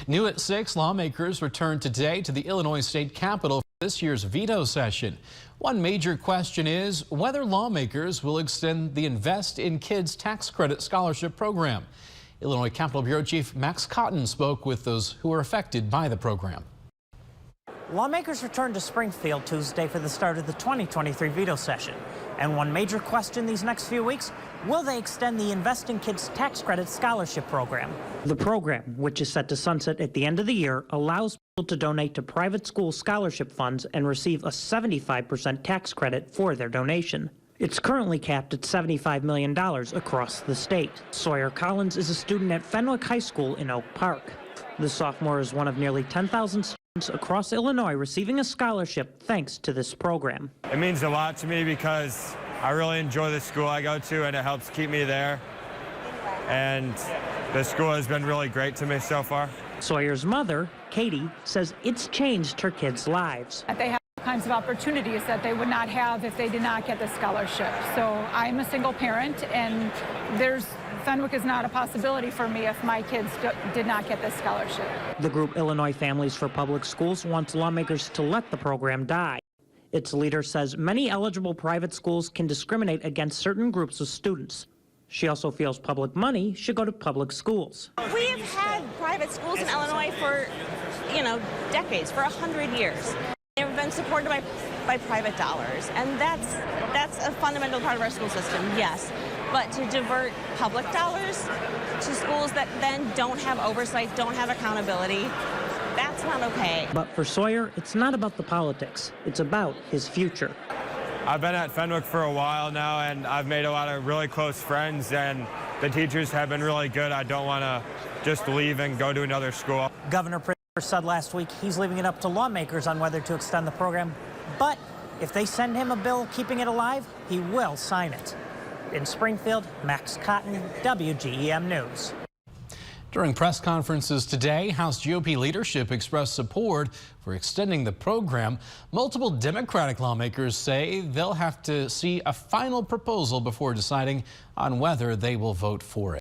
New at 6, lawmakers returned today to the Illinois State Capitol for this year's veto session. One major question is whether lawmakers will extend the Invest in Kids tax credit scholarship program. Illinois Capitol Bureau Chief Max Cotton spoke with those who are affected by the program. Lawmakers returned to Springfield Tuesday for the start of the 2023 veto session. And one major question these next few weeks, will they extend the Invest in Kids tax credit scholarship program? The program, which is set to sunset at the end of the year, allows people to donate to private school scholarship funds and receive a 75% tax credit for their donation. It's currently capped at $75 million across the state. Sawyer Collins is a student at Fenwick High School in Oak Park. The sophomore is one of nearly 10,000 students across Illinois receiving a scholarship thanks to this program. It means a lot to me because I really enjoy the school I go to and it helps keep me there. And the school has been really great to me so far. Sawyer's mother, Katie, says it's changed her kids' lives. They have all kinds of opportunities that they would not have if they did not get the scholarship. So I'm a single parent and Fenwick is not a possibility for me if my kids did not get this scholarship. The group Illinois Families for Public Schools wants lawmakers to let the program die. Its leader says many eligible private schools can discriminate against certain groups of students. She also feels public money should go to public schools. We have had private schools in Illinois for, decades, for 100 years. They've been supported by private dollars, and that's a fundamental part of our school system, yes. But to divert public dollars to schools that then don't have oversight, don't have accountability, that's not okay. But for Sawyer, it's not about the politics. It's about his future. I've been at Fenwick for a while now, and I've made a lot of really close friends, and the teachers have been really good. I don't want to just leave and go to another school. Governor Pritzker said last week he's leaving it up to lawmakers on whether to extend the program. But if they send him a bill keeping it alive, he will sign it. In Springfield, Max Cotton, WGEM News. During press conferences today, House GOP leadership expressed support for extending the program. Multiple Democratic lawmakers say they'll have to see a final proposal before deciding on whether they will vote for it.